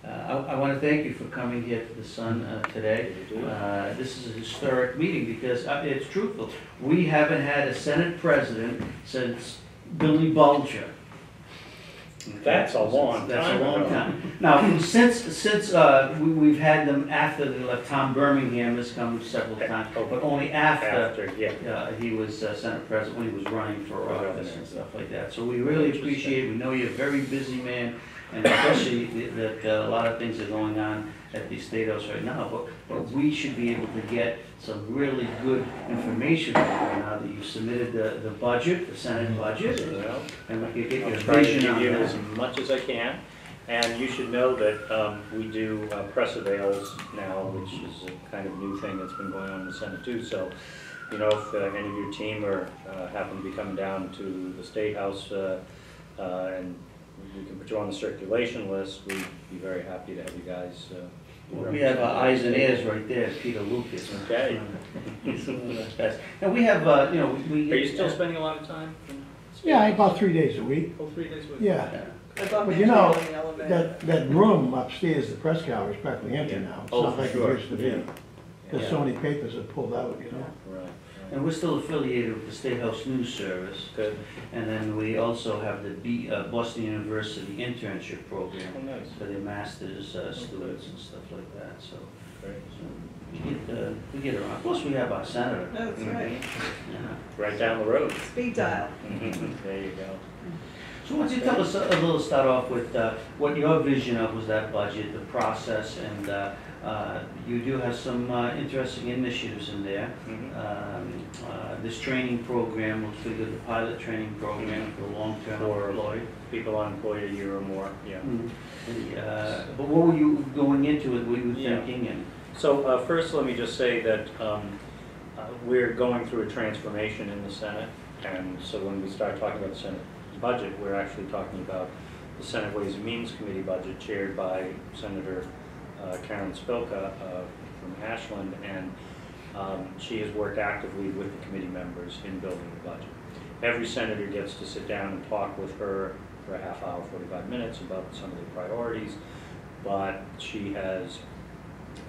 I want to thank you for coming here to the Sun today. This is a historic meeting because it's truthful. We haven't had a Senate president since Billy Bulger. That's a long time. That's a long time. Now, since we've had them after they left, Tom Birmingham has come several times, but only after he was Senate president, when he was running for office and stuff like that. So we really appreciate it. We know you're a very busy man, and especially that a lot of things are going on at the State House right now, but we should be able to get some really good information from you now that you've submitted the budget, the Senate budget, and we can get your vision on that. As much as I can, and you should know that we do press avails now, which is a kind of new thing that's been going on in the Senate too. So, you know, if any of your team happen to be coming down to the State House and we can put you on the circulation list, we'd be very happy to have you guys. Well, we have eyes and ears right there, Peter Lucas. Okay. He's one of the best. And we have, you know, we. Are you still spending a lot of time? Yeah, about 3 days a week. Oh, 3 days a week. Yeah. But you know, that room upstairs, the press gallery, is practically empty now. It's not like it used to be. There's so many papers that pulled out, you know. Right. And we're still affiliated with the State House News Service. Good. And then we also have the Boston University internship program for their master's students and stuff like that. So, we get around. Plus, we have our senator. That's right. Yeah. Right down the road. Speed dial. There you go. So why don't you tell us a little, start off with what your vision of was that budget, the process, and you do have some interesting initiatives in there. This training program looks pretty good, the pilot training program for long-term employed. People unemployed a year or more, yeah. But what were you going into it, what were you thinking? And so first let me just say that we're going through a transformation in the Senate, and so when we start talking about the Senate budget, we're actually talking about the Senate Ways and Means Committee budget chaired by Senator Karen Spilka from Ashland, and she has worked actively with the committee members in building the budget. Every senator gets to sit down and talk with her for a half hour, 45 minutes about some of the priorities, but she has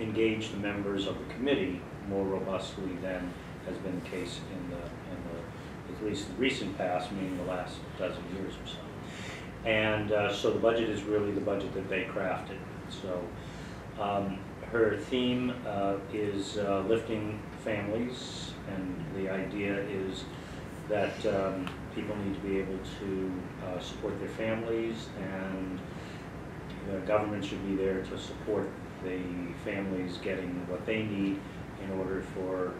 engaged the members of the committee more robustly than has been the case in the at least the recent past, meaning the last dozen years or so. And so the budget is really the budget that they crafted. So her theme is lifting families, and the idea is that people need to be able to support their families, and the government should be there to support the families getting what they need in order for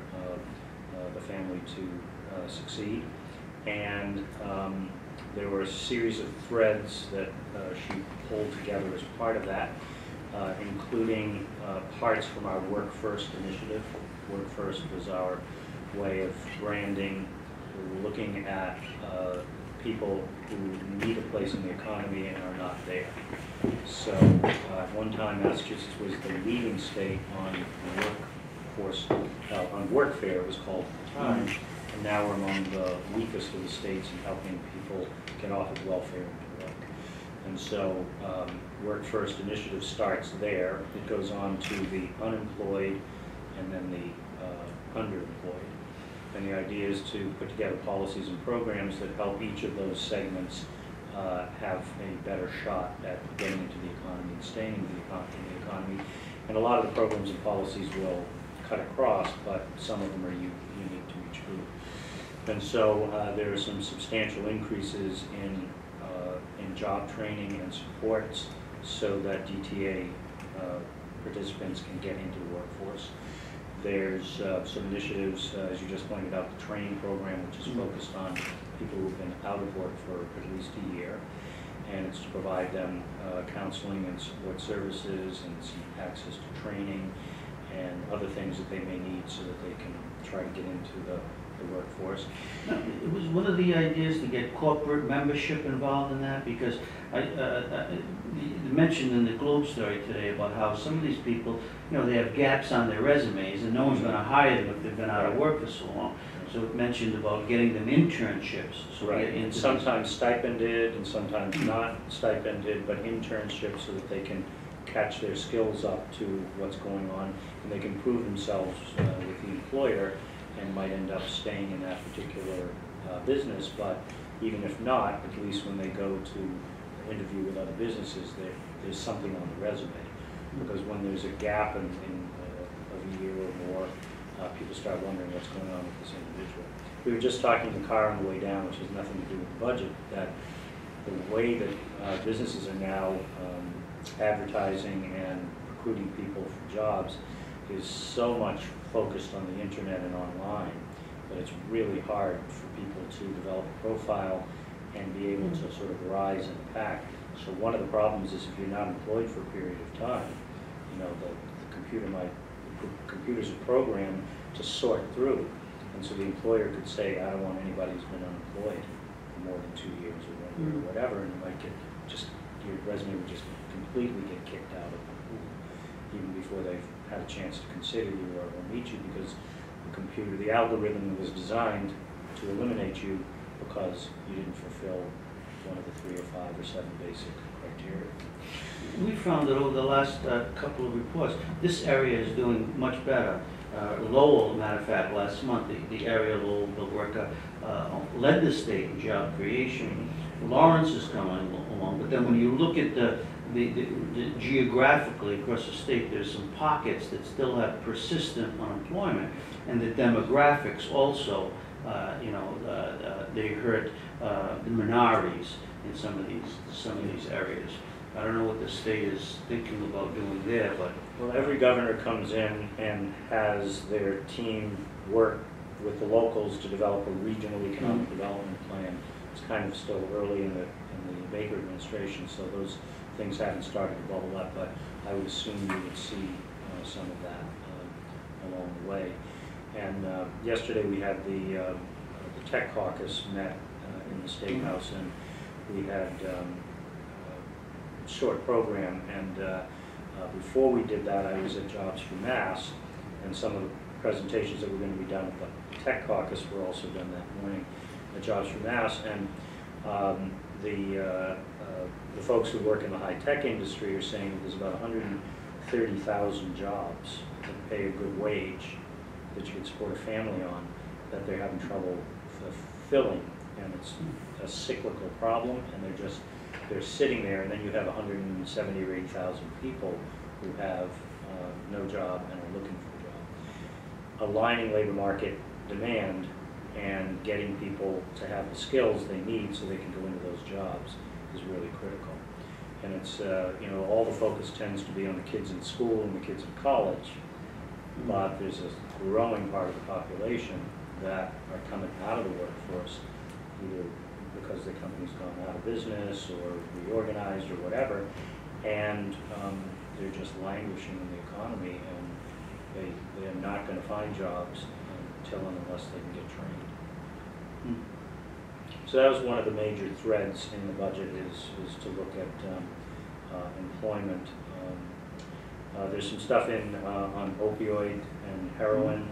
the family to succeed. And there were a series of threads that she pulled together as part of that, including parts from our Work First initiative. Work First was our way of branding, looking at people who need a place in the economy and are not there. So at one time Massachusetts was the leading state on workforce, on workfare it was called at the time, and now we're among the weakest of the states in helping people get off of welfare and to work. And so Work First initiative starts there. It goes on to the unemployed and then the underemployed. And the idea is to put together policies and programs that help each of those segments have a better shot at getting into the economy and staying in the economy. And a lot of the programs and policies will cut across, but some of them are unique to each group. And so there are some substantial increases in job training and supports so that DTA participants can get into the workforce. There's some initiatives, as you just pointed out, the training program, which is focused on people who've been out of work for at least a year, and it's to provide them counseling and support services and some access to training and other things that they may need so that they can try to get into the workforce. No, it was one of the ideas to get corporate membership involved in that, because you mentioned in the Globe story today about how some of these people, you know, they have gaps on their resumes and no one's going to hire them if they've been out of work for so long. So it mentioned about getting them internships. So right. Sometimes stipended and sometimes not stipended, but internships so that they can catch their skills up to what's going on, and they can prove themselves with the employer and might end up staying in that particular business. But even if not, at least when they go to interview with other businesses, there's something on the resume. Because when there's a gap in of a year or more, people start wondering what's going on with this individual. We were just talking in the car on the way down, which has nothing to do with the budget, that the way that businesses are now advertising and recruiting people for jobs is so much focused on the internet and online that it's really hard for people to develop a profile and be able to sort of rise in the pack. So one of the problems is if you're not employed for a period of time, you know, the computers are programmed to sort through. And so the employer could say, I don't want anybody who's been unemployed for more than 2 years or 1 year or whatever, and you might get your resume would just completely get kicked out of the pool, even before they've had a chance to consider you or meet you, because the algorithm was designed to eliminate you because you didn't fulfill one of the 3 or 5 or 7 basic criteria. We found that over the last couple of reports, this area is doing much better. Lowell, matter of fact, last month, the area of Lowell, the worker, led the state in job creation. Lawrence is coming along, but then when you look at the geographically across the state, there's some pockets that still have persistent unemployment, and the demographics also, you know, they hurt the minorities in some of these areas. I don't know what the state is thinking about doing there, but well, every governor comes in and has their team work with the locals to develop a regional economic development plan. It's kind of still early in the Baker administration, so those things haven't started to bubble up, but I would assume you would see some of that along the way. And yesterday we had the Tech Caucus met in the State House, and we had a short program, and before we did that I was at Jobs for Mass, and some of the presentations that were going to be done at the Tech Caucus were also done that morning at Jobs for Mass, and the folks who work in the high-tech industry are saying that there's about 130,000 jobs that pay a good wage that you can support a family on, that they're having trouble fulfilling, and it's a cyclical problem, and they're sitting there, and then you have 170 or 80,000 people who have no job and are looking for a job. Aligning labor market demand and getting people to have the skills they need so they can go into those jobs is really critical. And it's, you know, all the focus tends to be on the kids in school and the kids in college, but there's a growing part of the population that are coming out of the workforce, either because the company's gone out of business or reorganized or whatever, and they're just languishing in the economy, and they're not going to find jobs until and unless they can get trained. So that was one of the major threads in the budget, is to look at employment. There's some stuff in on opioid and heroin,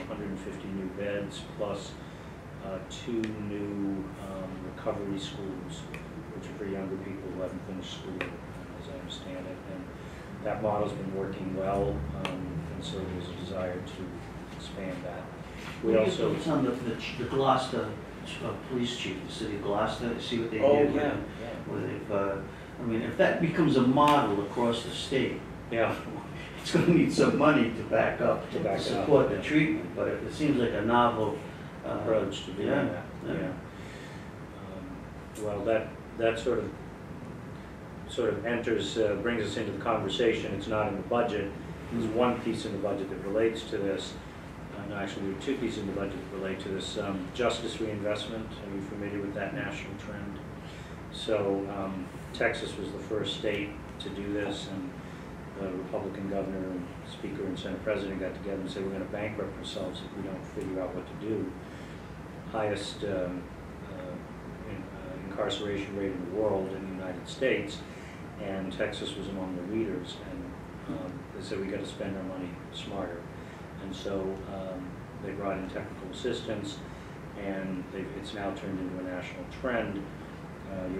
150 new beds, plus 2 new recovery schools, which are for younger people who haven't finished school, as I understand it. And that model's been working well, and so there's a desire to expand that. We also, it's on the Gloucester police chief, the city of Gloucester. See what they did. Yeah. Where they've, I mean, if that becomes a model across the state, yeah, it's going to need some money to back up to support the treatment. But it seems like a novel approach to doing that. Yeah. Well, that sort of enters, brings us into the conversation. It's not in the budget. There's one piece in the budget that relates to this. No, actually, there are 2 pieces in the budget that relate to this. Justice reinvestment. Are you familiar with that national trend? So Texas was the first state to do this, and the Republican governor and speaker and Senate president got together and said, we're going to bankrupt ourselves if we don't figure out what to do. Highest incarceration rate in the world in the United States, and Texas was among the leaders, and they said we got to spend our money smarter. And so they brought in technical assistance, and it's now turned into a national trend.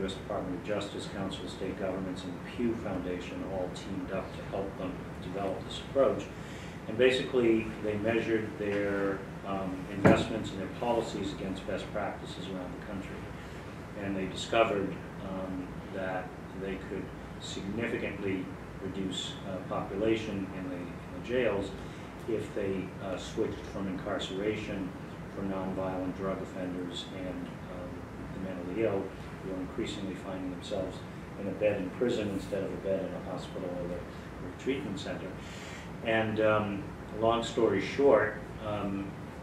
U.S. Department of Justice, Council of State Governments, and the Pew Foundation all teamed up to help them develop this approach. And basically, they measured their investments and their policies against best practices around the country. And they discovered that they could significantly reduce population in the jails if they switched from incarceration for nonviolent drug offenders and the mentally ill, who are increasingly finding themselves in a bed in prison instead of a bed in a hospital or a treatment center. And long story short,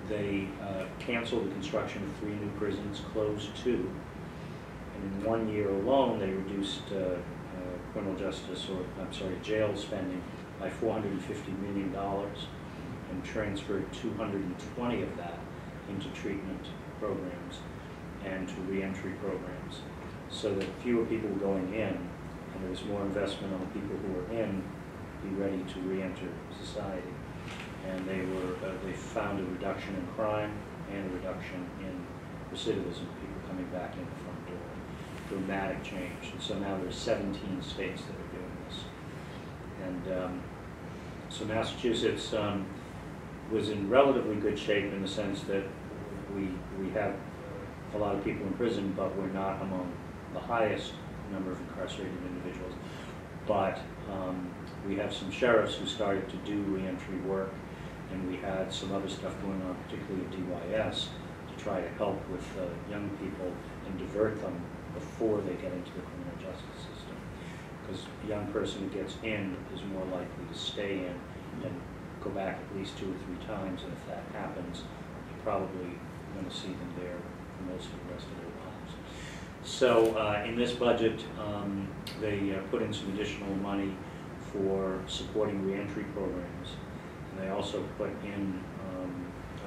they canceled the construction of 3 new prisons, closed 2, and in 1 year alone they reduced criminal justice, or I'm sorry, jail spending by $450 million and transferred 220 of that into treatment programs and to reentry programs, so that fewer people were going in, and there was more investment on the people who were in be ready to reenter society. And they found a reduction in crime and a reduction in recidivism, people coming back in the front door. Dramatic change. And so now there's 17 states that are doing this. And so Massachusetts was in relatively good shape in the sense that we have a lot of people in prison, but we're not among the highest number of incarcerated individuals. But we have some sheriffs who started to do reentry work, and we had some other stuff going on, particularly at DYS, to try to help with young people and divert them before they get into the criminal justice system. Because a young person who gets in is more likely to stay in and go back at least 2 or 3 times, and if that happens, you're probably going to see them there for most of the rest of their lives. So in this budget, they put in some additional money for supporting reentry programs. And they also put in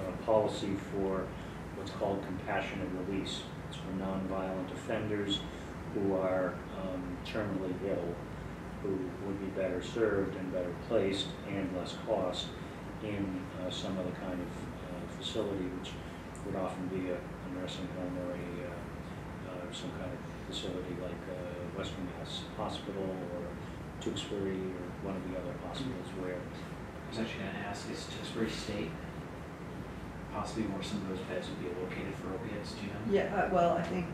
a policy for what's called compassionate release. It's for nonviolent offenders who are terminally ill, who would be better served and better placed and less cost in some other kind of facility, which would often be a nursing home or some kind of facility like Western Mass Hospital or Tewksbury or one of the other hospitals where. I was actually going to ask, is Tewksbury State possibly where some of those beds would be located for opiates, do you know? Yeah, well, I think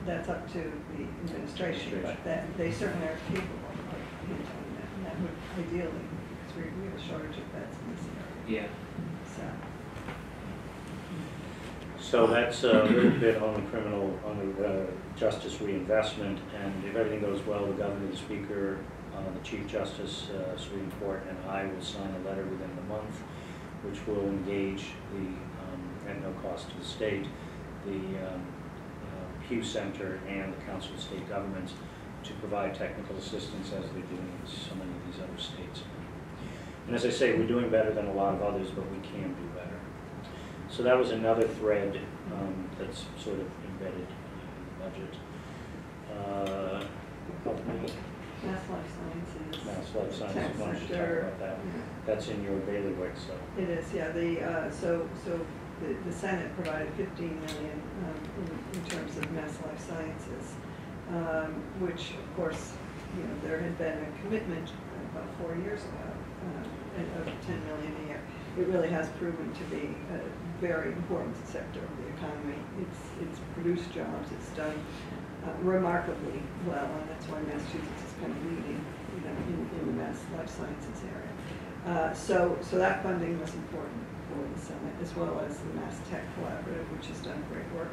that's up to the administration, but that they certainly are capable of handling that, and that would ideally, because we have a shortage of beds in this area. Yeah. So that's a little bit on the justice reinvestment, and if everything goes well, the governor, the speaker, the Chief Justice, Supreme Court, and I will sign a letter within the month, which will engage at no cost to the state, the Pew Center and the Council of State Governments to provide technical assistance as they're doing in so many of these other states. And as I say, we're doing better than a lot of others, but we can do better. So that was another thread that's sort of embedded in the budget. Help me. Mass Life Sciences. Mass Life Sciences, Tech why don't you talk sector, about that? yeah. That's in your bailiwick, so. It is, yeah. The Senate provided $15 million in terms of Mass Life Sciences, which of course, there had been a commitment about 4 years ago of $10 million a year. It really has proven to be a very important sector of the economy. It's produced jobs. It's done remarkably well, and that's why Massachusetts is kind of leading, in the Mass Life Sciences area. So that funding was important for the Senate, as well as the Mass Tech Collaborative, which has done great work,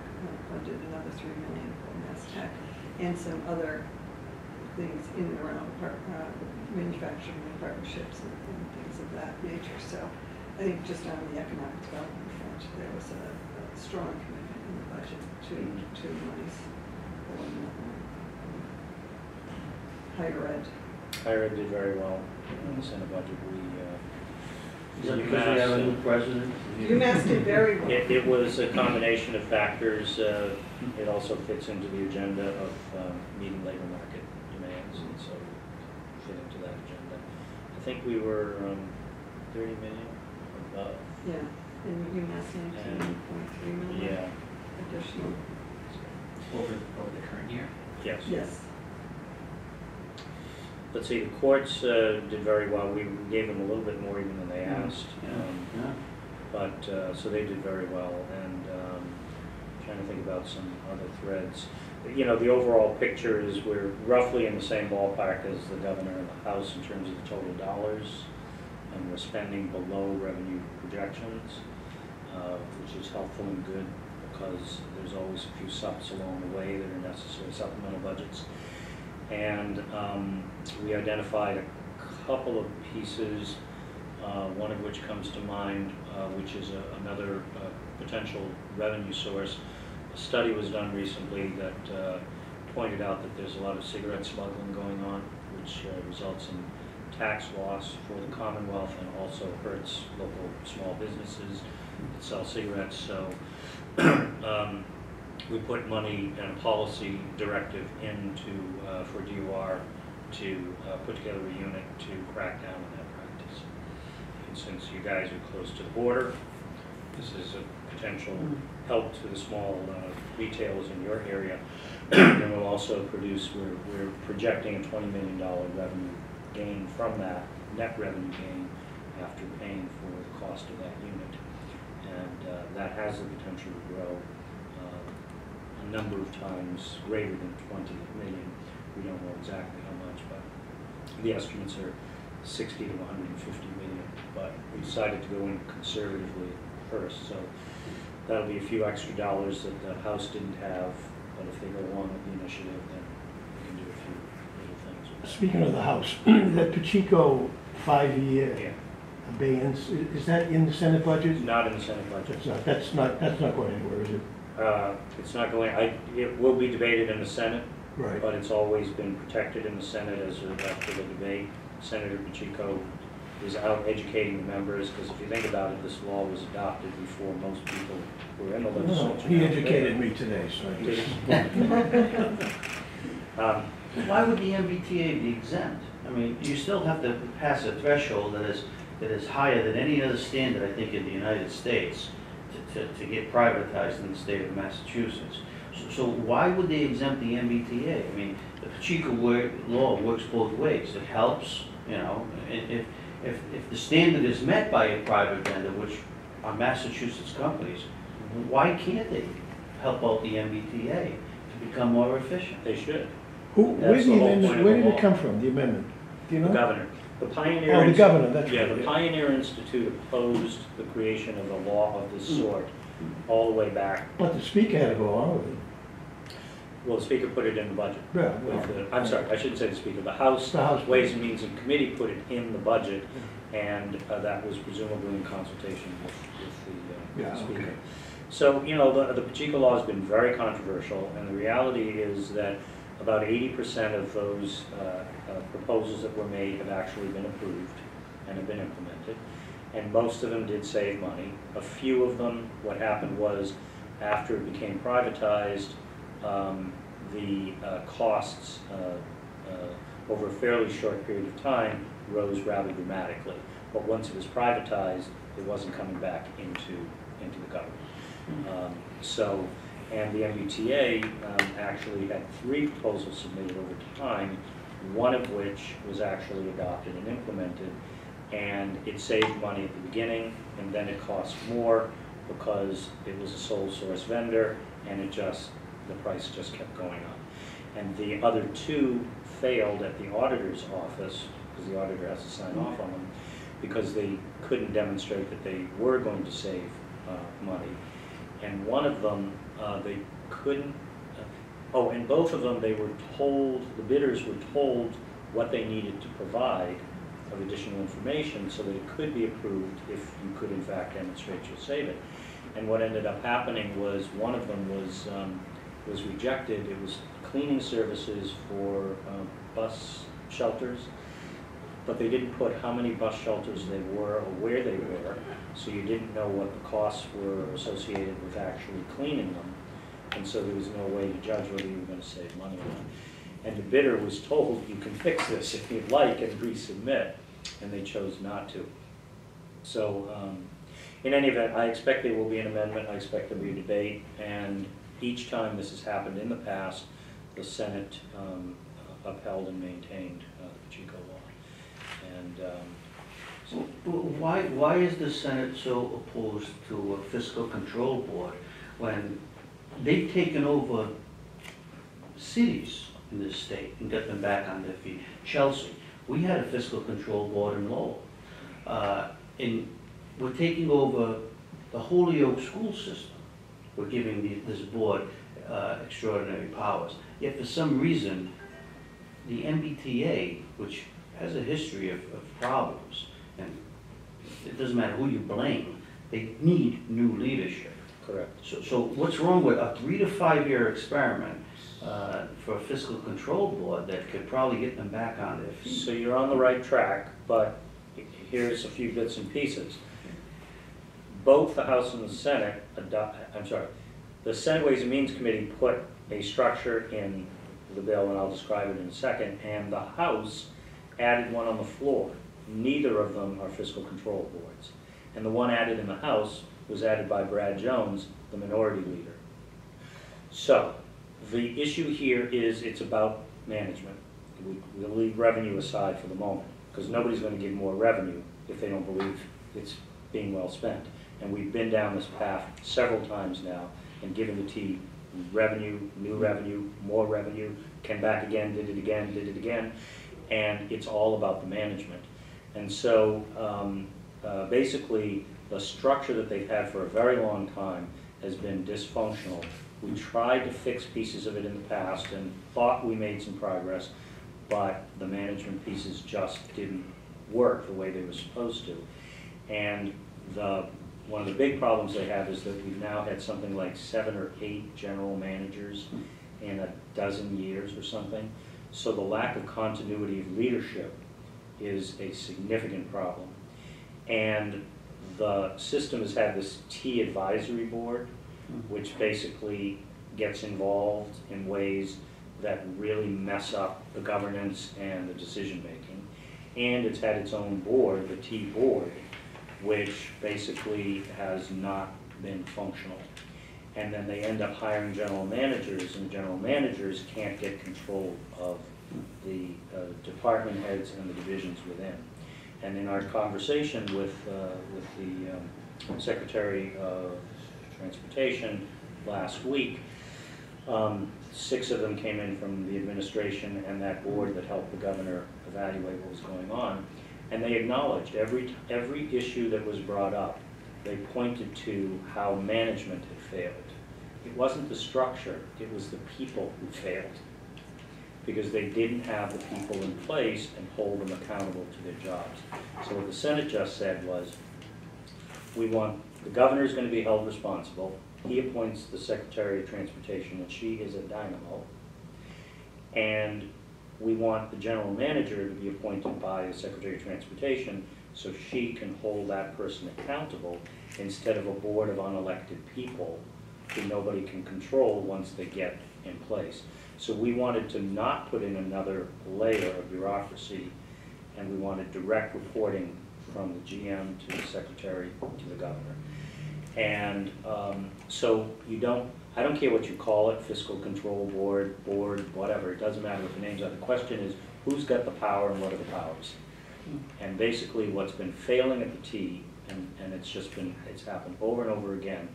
funded another $3 million for Mass Tech, and some other things in and around manufacturing and partnerships and things of that nature. So I think just on the economic development front, there was a strong commitment in the budget to monies for higher ed. Higher ed did very well in the Senate budget. Is that because we have a new president? UMass did very well. It was a combination of factors. It also fits into the agenda of meeting labor market demands, and so fit into that agenda. I think we were 30 million above. Yeah, and UMass 19.3 million. Yeah. Additional. Over the current year? Yes. Yes. Let's see, the courts did very well. We gave them a little bit more even than they asked. Yeah. But, so they did very well, and trying to think about some other threads. You know, the overall picture is we're roughly in the same ballpark as the governor and the House in terms of the total dollars, and we're spending below revenue projections, which is helpful and good because there's always a few sups along the way that are necessary supplemental budgets. And we identified a couple of pieces, one of which comes to mind, which is another potential revenue source. A study was done recently that pointed out that there's a lot of cigarette smuggling going on, which results in tax loss for the Commonwealth and also hurts local small businesses that sell cigarettes. So we put money and a policy directive into for DOR to put together a unit to crack down on that practice. And since you guys are close to the border, this is a potential help to the small retailers in your area. And we'll also produce, we're projecting a $20 million revenue gain from that, net revenue gain, after paying for the cost of that unit. And that has the potential to grow a number of times greater than 20 million. We don't know exactly how much, but the estimates are 60 to 150 million. But we decided to go in conservatively first, so that'll be a few extra dollars that the House didn't have. But if they go along with the initiative, then we can do a few little things with that. Speaking of the House, that Pacheco 5-year abeyance, is that in the Senate budget? Not in the Senate budget. That's not going anywhere, is it? It's not going. It will be debated in the Senate, Right. but it's always been protected in the Senate as after the debate. Senator Pacheco is out educating the members, because if you think about it, this law was adopted before most people were in the legislature. He educated me today, so I guess. Why would the MBTA be exempt? I mean, you still have to pass a threshold that is higher than any other standard, I think, in the United States to get privatized in the state of Massachusetts. So why would they exempt the MBTA? I mean, the Pacheco law works both ways. It helps, you know, if the standard is met by a private vendor, which are Massachusetts companies, why can't they help out the MBTA to become more efficient? They should. Where That's the whole point of did the it law. come from, the amendment? Do you know? The governor. The Pioneer. Oh, the governor, that's Yeah, right. the Pioneer Institute opposed the creation of a law of this sort all the way back. But the speaker had to go along with it. Well, the Speaker put it in the budget. Yeah, I'm sorry, I shouldn't say the Speaker. The House Ways and Means and Committee put it in the budget, and that was presumably in consultation with the Speaker. Okay. So, you know, the Pacheco law has been very controversial, and the reality is that about 80% of those proposals that were made have actually been approved and have been implemented, and most of them did save money. A few of them, what happened was, after it became privatized, the costs over a fairly short period of time rose rather dramatically. But once it was privatized, it wasn't coming back into the government. And the MBTA actually had 3 proposals submitted over time, one of which was actually adopted and implemented, and it saved money at the beginning, and then it cost more because it was a sole source vendor, and the price just kept going up. And the other 2 failed at the auditor's office, because the auditor has to sign off on them, because they couldn't demonstrate that they were going to save money. And one of them, they couldn't, and both of them, they were told, the bidders were told what they needed to provide of additional information so that it could be approved if you could in fact demonstrate you'll save it. And what ended up happening was one of them was rejected. It was cleaning services for bus shelters, but they didn't put how many bus shelters they were or where they were, so you didn't know what the costs were associated with actually cleaning them, and so there was no way to judge whether you were going to save money or not. And the bidder was told, you can fix this if you'd like and resubmit, and they chose not to. So in any event, I expect there will be an amendment, I expect there will be a debate, and each time this has happened in the past, the Senate upheld and maintained the Pacheco law. And so Why is the Senate so opposed to a fiscal control board when they've taken over cities in this state and got them back on their feet? Chelsea, we had a fiscal control board in Lowell. And we're taking over the Holyoke school system. We're giving this board extraordinary powers. Yet for some reason, the MBTA, which has a history of problems, and it doesn't matter who you blame, they need new leadership. correct. So what's wrong with a 3 to 5 year experiment for a fiscal control board that could probably get them back on their feet? So you're on the right track, but here's a few bits and pieces. Both the House and the Senate the Senate Ways and Means Committee put a structure in the bill, and I'll describe it in a second, and the House added one on the floor. Neither of them are fiscal control boards. And the one added in the House was added by Brad Jones, the minority leader. So, the issue here is it's about management. We'll leave revenue aside for the moment, because nobody's going to give more revenue if they don't believe it's being well spent. And we've been down this path several times now and given the T revenue, new revenue, more revenue, came back again, did it again, and it's all about the management. And so basically the structure that they've had for a very long time has been dysfunctional. We tried to fix pieces of it in the past and thought we made some progress, but the management pieces just didn't work the way they were supposed to. And one of the big problems they have is that we've now had something like 7 or 8 general managers in a dozen years or something. So the lack of continuity of leadership is a significant problem. And the system has had this T advisory board, which basically gets involved in ways that really mess up the governance and the decision making. And it's had its own board, the T board, which basically has not been functional. And then they end up hiring general managers, and the general managers can't get control of the department heads and the divisions within. And in our conversation with the Secretary of Transportation last week, 6 of them came in from the administration and that board that helped the governor evaluate what was going on. And they acknowledged every issue that was brought up, they pointed to how management had failed. It wasn't the structure, it was the people who failed, because they didn't have the people in place and hold them accountable to their jobs. So what the Senate just said was, the governor is going to be held responsible. He appoints the Secretary of Transportation, and she is a dynamo. And we want the general manager to be appointed by the Secretary of Transportation so she can hold that person accountable instead of a board of unelected people who nobody can control once they get in place. So we wanted to not put in another layer of bureaucracy, and we wanted direct reporting from the GM to the Secretary to the governor. And so I don't care what you call it, fiscal control board, whatever, it doesn't matter what the names are. The question is, who's got the power and what are the powers? And basically what's been failing at the T, and it's happened over and over again,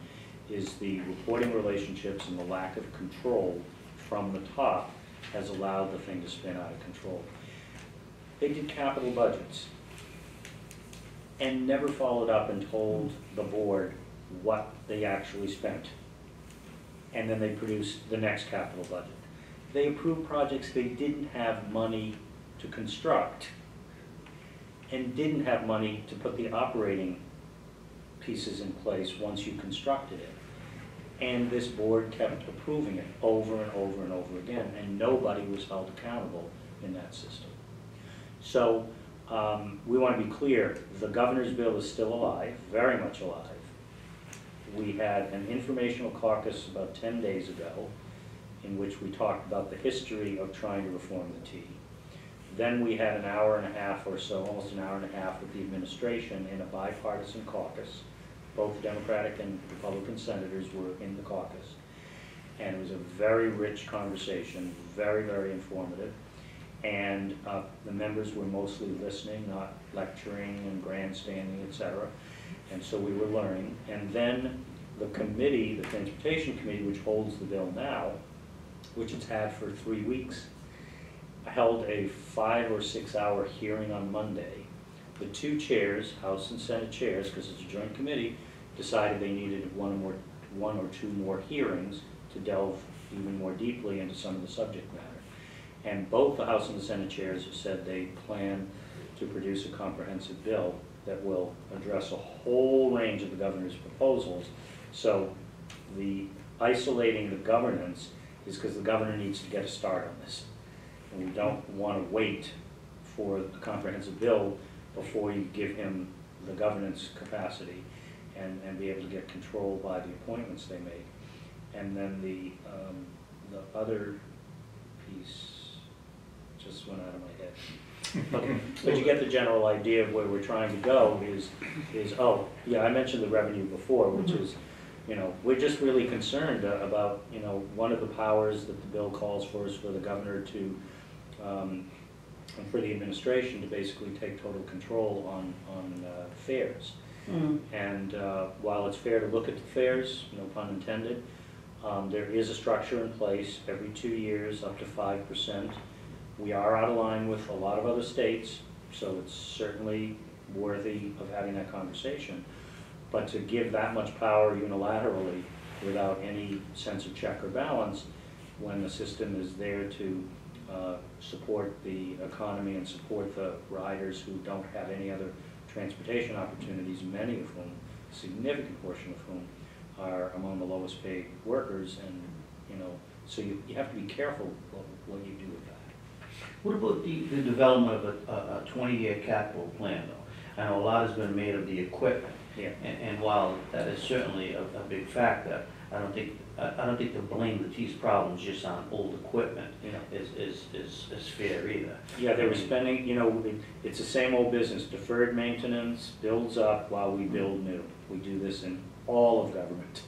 is the reporting relationships and the lack of control from the top has allowed the thing to spin out of control. They did capital budgets and never followed up and told the board what they actually spent. And then they produced the next capital budget. They approved projects they didn't have money to construct and didn't have money to put the operating pieces in place once you constructed it. And this board kept approving it over and over and over again, and nobody was held accountable in that system. So we want to be clear, the governor's bill is still alive, very much alive. We had an informational caucus about 10 days ago in which we talked about the history of trying to reform the T. Then we had an hour and a half or so, almost an hour and a half with the administration in a bipartisan caucus. Both Democratic and Republican senators were in the caucus. And it was a very rich conversation, very, very informative. And the members were mostly listening, not lecturing and grandstanding, etc. And so we were learning. And then the committee, the Transportation Committee, which holds the bill now, which it's had for 3 weeks, held a 5 or 6 hour hearing on Monday. The two chairs, House and Senate chairs, because it's a joint committee, decided they needed one or two more hearings to delve even more deeply into some of the subject matter. And both the House and the Senate chairs have said they plan to produce a comprehensive bill that will address a whole range of the governor's proposals. So the isolating the governance is because the governor needs to get a start on this. And we don't want to wait for the comprehensive bill before you give him the governance capacity and be able to get control by the appointments they make. And then the other piece just went out of my head. Okay. But you get the general idea of where we're trying to go is oh, yeah, I mentioned the revenue before, which is, you know, we're just really concerned about, you know, one of the powers that the bill calls for is for the governor to, and for the administration to basically take total control on fares. And while it's fair to look at the fares, no pun intended, there is a structure in place every 2 years up to 5%. We are out of line with a lot of other states, so it's certainly worthy of having that conversation. But to give that much power unilaterally without any sense of check or balance, when the system is there to support the economy and support the riders who don't have any other transportation opportunities, many of whom, a significant portion of whom, are among the lowest paid workers, and you know, so you have to be careful what you do with that. What about the development of a 20-year capital plan, though? I know a lot has been made of the equipment, Yeah. and while that is certainly a big factor, I don't think to blame these problems just on old equipment is fair either. Yeah, they were spending, you know, it's the same old business. Deferred maintenance builds up while we build new. We do this in all of government.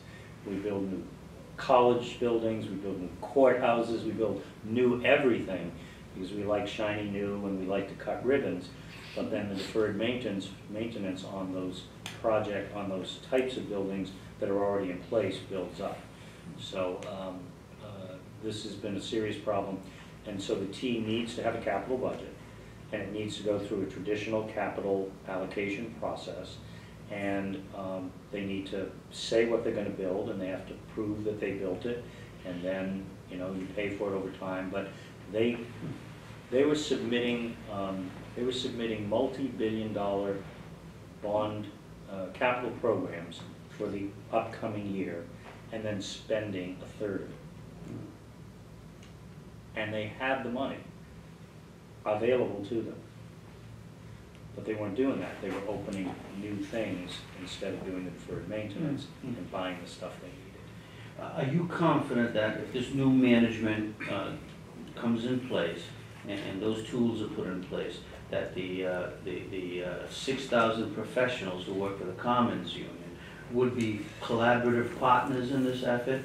We build new college buildings, we build new courthouses, we build new everything because we like shiny new and we like to cut ribbons. But then the deferred maintenance on those on those types of buildings that are already in place builds up. So this has been a serious problem, and so the T needs to have a capital budget, and it needs to go through a traditional capital allocation process, and they need to say what they're going to build, and they have to prove that they built it, and then you know you pay for it over time. But they were submitting multi-billion-dollar bond capital programs for the upcoming year, and then spending a third of it. And they had the money available to them. But they weren't doing that. They were opening new things instead of doing the deferred maintenance and buying the stuff they needed. Are you confident that if this new management comes in place and those tools are put in place, that the 6,000 professionals who work for the Commons Union would be collaborative partners in this effort?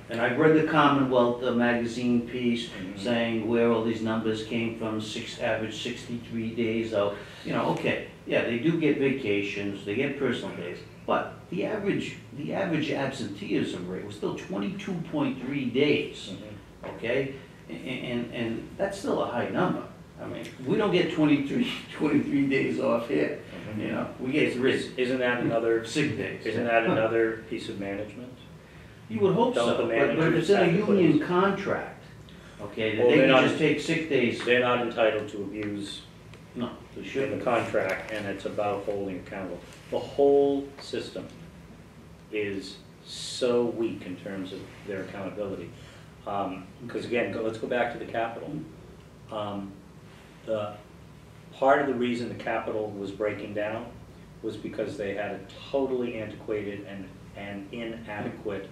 And I've read the Commonwealth magazine piece saying where all these numbers came from, average 63 days out. You know, okay, yeah, they do get vacations, they get personal days, but the average absenteeism rate was still 22.3 days, okay? And that's still a high number. I mean, we don't get 23 days off here, you know, we get 3. Isn't that another sick days? Isn't that another piece of management? You would hope Don't so, the but if managers it's in a have to put union in- contract, okay, that Well, they they're can not- just take sick days. They're not entitled to abuse No, they in the shouldn't. contract, contract, and it's about holding accountable. The whole system is so weak in terms of their accountability. Because again, let's go back to the Capitol. The part of the reason the Capitol was breaking down was because they had a totally antiquated and inadequate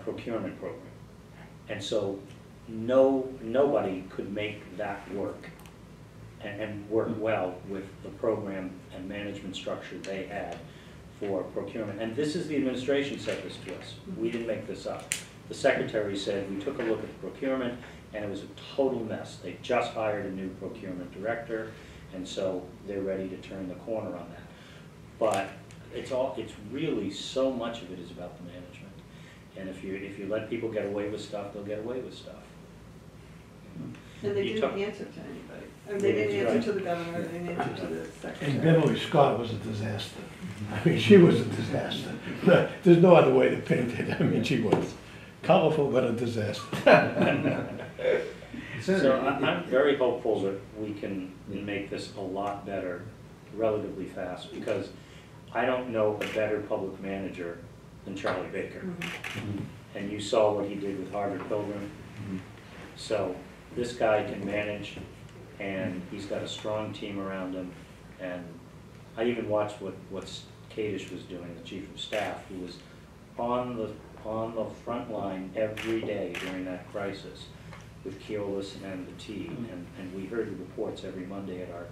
procurement program. And so nobody could make that work and work well with the program and management structure they had for procurement. And this is the administration said this to us. We didn't make this up. The secretary said, we took a look at the procurement and it was a total mess. They just hired a new procurement director, and so they're ready to turn the corner on that. But it's really, so much of it is about the management. And if you let people get away with stuff, they'll get away with stuff. And they didn't answer to anybody. I mean, they didn't answer to the governor, they didn't answer to the secretary. And Beverly Scott was a disaster. I mean, she was a disaster. There's no other way to paint it. I mean, she was colorful but a disaster. So I'm very hopeful that we can make this a lot better relatively fast, because I don't know a better public manager than Charlie Baker. And you saw what he did with Harvard Pilgrim. So this guy can manage, and he's got a strong team around him. And I even watched what Kadish was doing, the chief of staff, who was on the front line every day during that crisis with Keolis and the team. And we heard the reports every Monday at our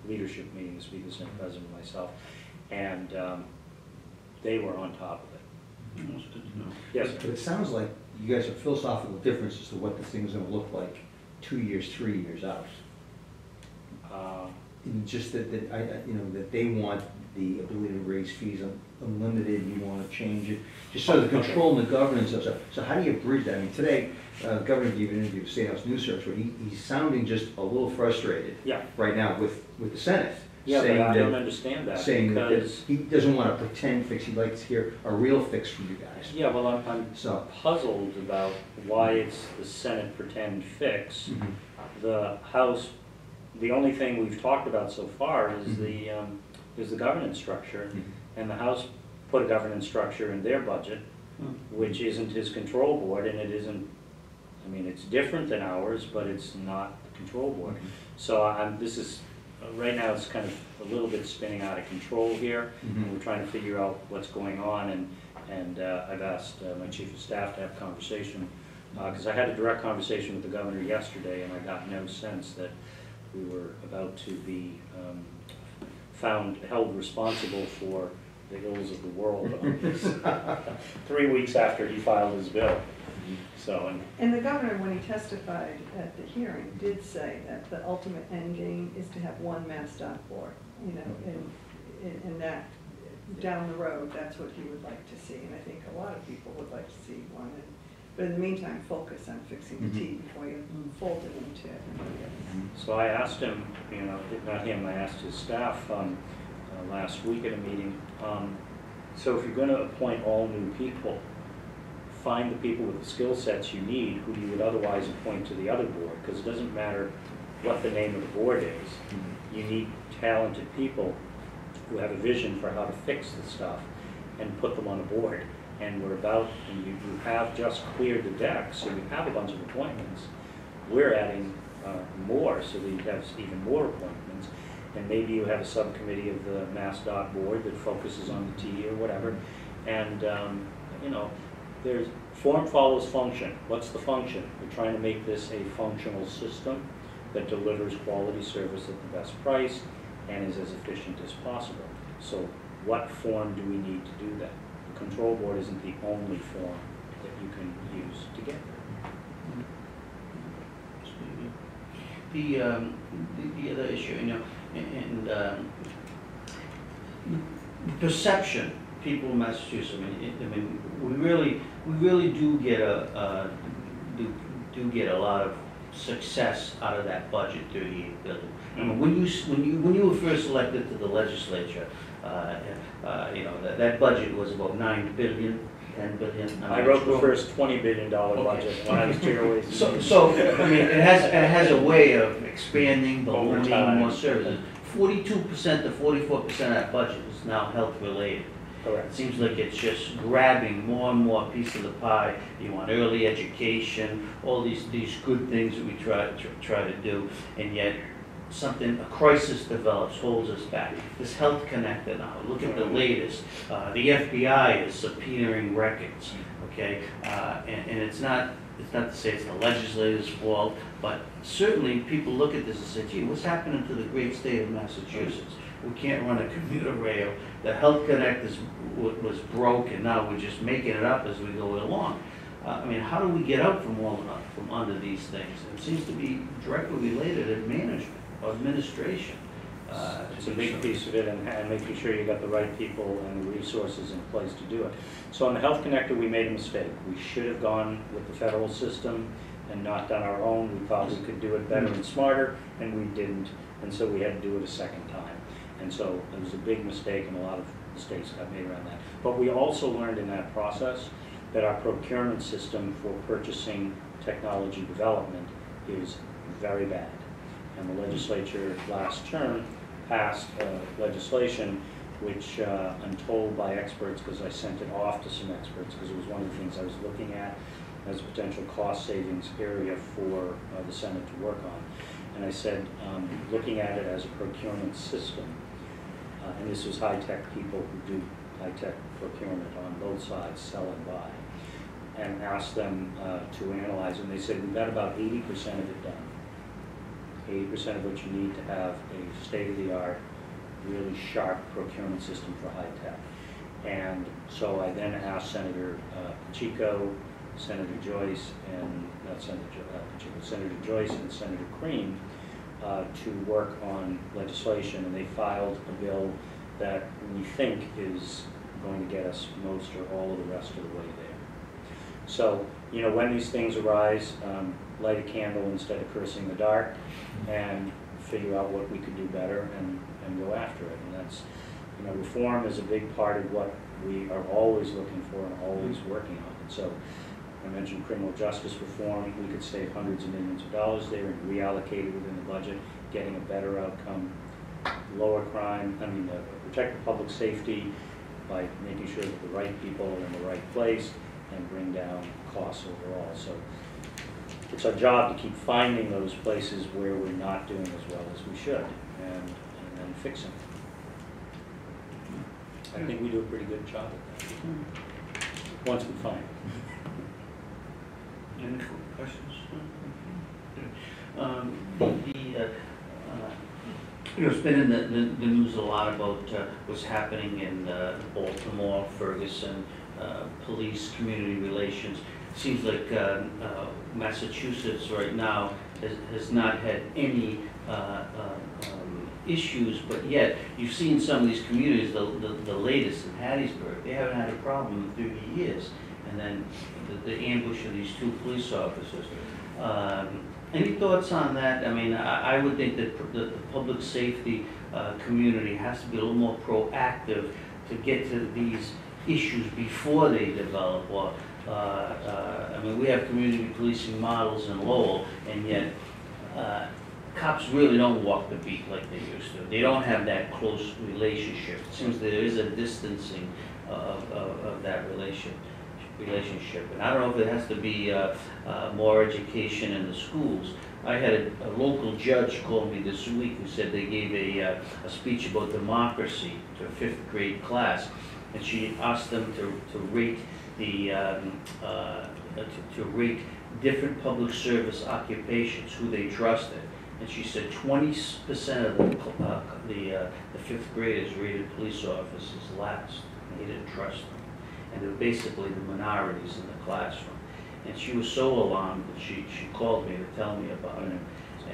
leadership meetings, Speaker, Senate President, and myself. And they were on top of it. That's good to know. Yes, But it sounds like you guys have philosophical differences as to what this thing's gonna look like 2 years, 3 years out. And just that that they want the ability to raise fees unlimited, you wanna change it, just so the control and the governance of stuff. So how do you bridge that? I mean, today, the governor gave an interview with State House News Service where he's sounding just a little frustrated right now with the Senate. yeah, but saying I that- don't understand that, Saying that because, he doesn't want a pretend fix, he'd like to hear a real fix from you guys. yeah, well, I'm So, puzzled about why it's the Senate pretend fix. The House, the only thing we've talked about so far is the governance structure, and the House put a governance structure in their budget, which isn't his control board, and it isn't, I mean, it's different than ours, but it's not the control board. So this is, right now it's kind of a little bit spinning out of control here, and we're trying to figure out what's going on, and I've asked my chief of staff to have a conversation, because I had a direct conversation with the governor yesterday, and I got no sense that we were about to be held responsible for the ills of the world on this 3 weeks after he filed his bill. So, And the governor, when he testified at the hearing, did say that the ultimate end game is to have one MassDOT board, you know, and that, down the road, that's what he would like to see. And I think a lot of people would like to see one. But in the meantime, focus on fixing the T before you fold it into everybody else. so I asked him, you know, not him, I asked his staff last week at a meeting, so if you're going to appoint all new people, find the people with the skill sets you need who you would otherwise appoint to the other board, because it doesn't matter what the name of the board is. You need talented people who have a vision for how to fix the stuff and put them on a board. And you have just cleared the deck, so you have a bunch of appointments. We're adding more, so that you have even more appointments. And maybe you have a subcommittee of the MassDOT board that focuses on the T or whatever. And, you know, there's form follows function. What's the function? We're trying to make this a functional system that delivers quality service at the best price and is as efficient as possible. So what form do we need to do that? The control board isn't the only form that you can use to get there. The other issue, you know, and perception, people in Massachusetts, I mean, we really do get a lot of success out of that budget, 38 billion. I mean, when you were first elected to the legislature, you know, that budget was about 9 billion, 10 billion. I wrote the first $20 billion budget when I was chairman. So I mean, it has a way of expanding, ballooning more services. 42% to 44% of that budget is now health related. Correct. It seems like it's just grabbing more and more piece of the pie. You want early education, all these good things that we try to do, and yet a crisis develops, holds us back. This health connector now, look at the latest. The FBI is subpoenaing records, okay? And it's not it's not to say it's the legislator's fault, but certainly people look at this and say, gee, what's happening to the great state of Massachusetts? We can't run a commuter rail. The Health Connect was broke, and now we're just making it up as we go along. I mean, how do we get out from under these things? It seems to be directly related to management, administration. It's a big piece of it, and making sure you got the right people and the resources in place to do it. So on the Health Connector, we made a mistake. We should have gone with the federal system and not done our own. We thought we could do it better and smarter, and we didn't, and so we had to do it a second time. And so it was a big mistake, and a lot of mistakes got made around that. But we also learned in that process that our procurement system for purchasing technology development is very bad. And the legislature last term passed legislation which I'm told by experts, because I sent it off to some experts, because it was one of the things I was looking at as a potential cost savings area for the Senate to work on. And I said, looking at it as a procurement system, and this was high-tech people who do high-tech procurement on both sides, sell and buy, and asked them to analyze it, and they said, we've got about 80% of it done. 80% of what you need to have a state-of-the-art, really sharp procurement system for high-tech. And so I then asked Senator Pacheco, Senator Joyce, and not Senator Pacheco, Senator Joyce and Senator Cream to work on legislation, and they filed a bill that we think is going to get us most or all of the rest of the way there. So, you know, when these things arise, light a candle instead of cursing the dark, and figure out what we could do better and go after it. And that's, you know, reform is a big part of what we are always looking for and always working on. And so I mentioned criminal justice reform. We could save hundreds of millions of dollars there and reallocate it within the budget, getting a better outcome, lower crime, protect the public safety by making sure that the right people are in the right place and bring down costs overall. So it's our job to keep finding those places where we're not doing as well as we should and then fixing it. I think we do a pretty good job at that, once we find it. Any questions? It's been in the news a lot about what's happening in Baltimore, Ferguson, police, community relations. Seems like Massachusetts right now has not had any issues, but yet you've seen some of these communities, the latest in Hattiesburg, they haven't had a problem in 30 years. And then the ambush of these two police officers. Any thoughts on that? I mean, I would think that the public safety community has to be a little more proactive to get to these issues before they develop. Or, I mean, we have community policing models in Lowell, and yet cops really don't walk the beat like they used to. They don't have that close relationship. It seems there is a distancing of that relationship. And I don't know if it has to be more education in the schools. I had a local judge call me this week who said they gave a speech about democracy to a 5th grade class, and she asked them to rate the to rate different public service occupations, who they trusted. And she said 20% of the 5th graders rated police officers last, and they didn't trust them. And they were basically the minorities in the classroom. And she was so alarmed that she called me to tell me about it.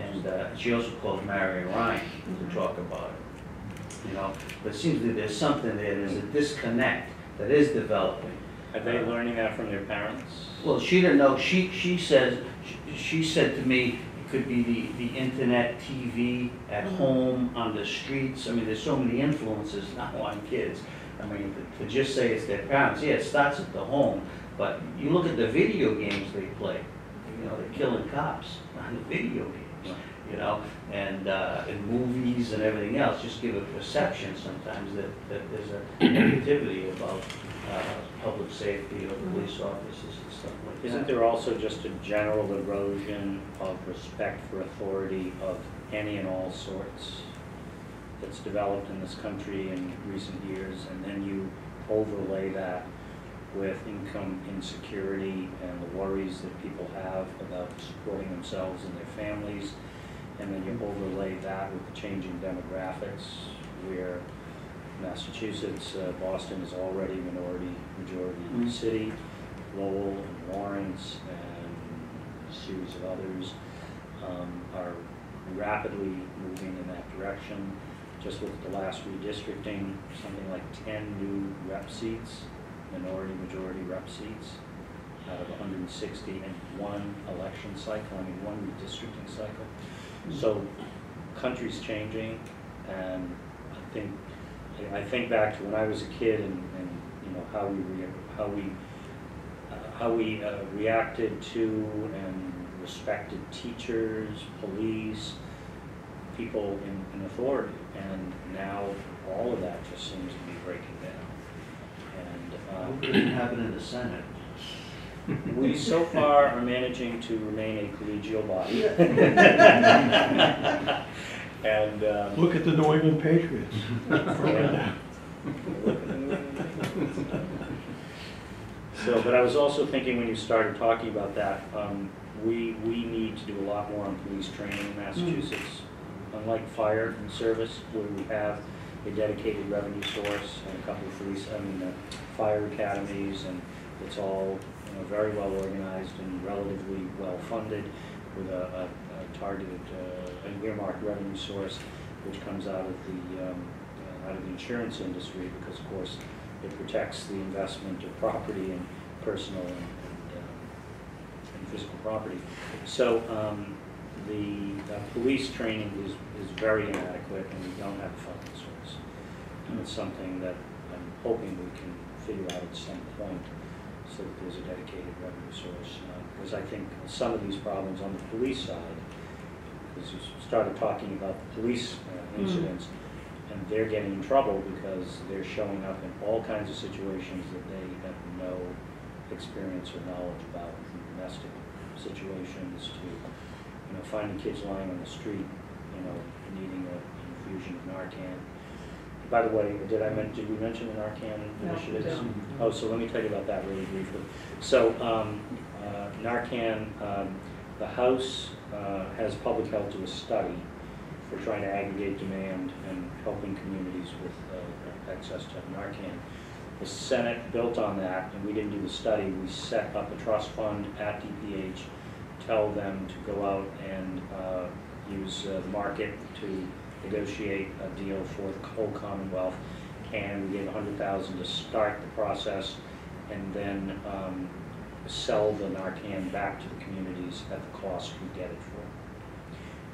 And she also called Mary and Ryan to talk about it. You know, but it seems that there's something there, there's a disconnect that is developing. Are they learning that from their parents? Well, she didn't know. She said to me, it could be the internet, TV, at home, on the streets. I mean, there's so many influences now on kids. I mean, to just say it's their parents, yeah, it starts at the home, but you look at the video games they play, you know, they're killing cops on the video games, you know, and movies and everything else just give a perception sometimes that there's a negativity about public safety or police officers and stuff like that. Isn't there also just a general erosion of respect for authority of any and all sorts that's developed in this country in recent years, and then you overlay that with income insecurity and the worries that people have about supporting themselves and their families. And then you overlay that with the changing demographics, where Massachusetts, Boston is already majority city, Lowell and Lawrence and a series of others are rapidly moving in that direction. Just look at the last redistricting, something like 10 new rep seats, majority rep seats, out of 160 in one election cycle, one redistricting cycle. So, country's changing, and I think back to when I was a kid, and you know how we reacted to and respected teachers, police, people in authority, and now all of that just seems to be breaking down. What didn't happen in the Senate? We so far are managing to remain a collegial body. And Look at the New England Patriots. So, but I was also thinking when you started talking about that, we need to do a lot more on police training in Massachusetts. Unlike fire and service, where we have a dedicated revenue source and a couple of fire academies, and it's all very well organized and relatively well funded with a targeted and earmarked revenue source, which comes out of the insurance industry, because of course it protects the investment of property and personal and physical property. So the police training is very inadequate, and we don't have a funding source. And it's something that I'm hoping we can figure out at some point, so that there's a dedicated revenue source. Because I think some of these problems on the police side, because you started talking about the police incidents, and they're getting in trouble because they're showing up in all kinds of situations that they have no experience or knowledge about, from domestic situations to finding kids lying on the street, needing an infusion of Narcan. By the way, did we mention the Narcan initiatives? No. Oh, so let me tell you about that really briefly. So Narcan, the House has public health do a study for trying to aggregate demand and helping communities with access to Narcan. The Senate built on that, and we didn't do the study. We set up a trust fund at DPH, tell them to go out and use the market to negotiate a deal for the whole Commonwealth, and we gave $100,000 to start the process, and then sell the Narcan back to the communities at the cost we get it for.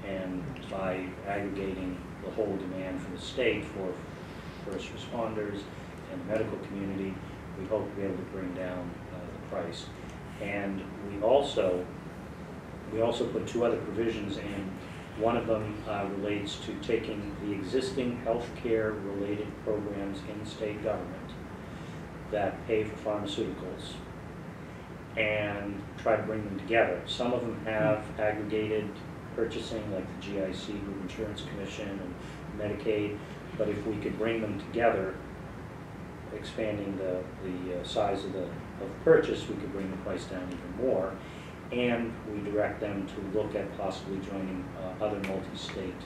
And by aggregating the whole demand from the state for first responders and the medical community, we hope to be able to bring down the price. And we also put two other provisions in. One of them relates to taking the existing healthcare related programs in state government that pay for pharmaceuticals and try to bring them together. Some of them have aggregated purchasing, like the GIC, Group Insurance Commission, and Medicaid, but if we could bring them together, expanding the size of purchase, we could bring the price down even more. And we direct them to look at possibly joining other multi-state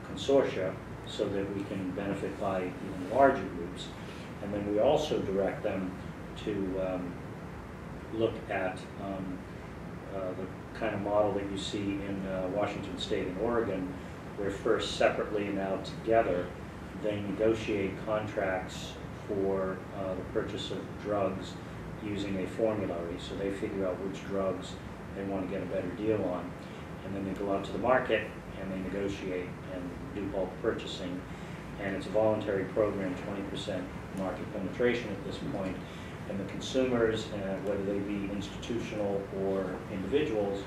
consortia, so that we can benefit by even larger groups. And then we also direct them to look at the kind of model that you see in Washington State and Oregon, where first separately and now together they negotiate contracts for the purchase of drugs using a formulary. So they figure out which drugs they want to get a better deal on, and then they go out to the market and they negotiate and do bulk purchasing. And it's a voluntary program, 20% market penetration at this point, and the consumers, whether they be institutional or individuals,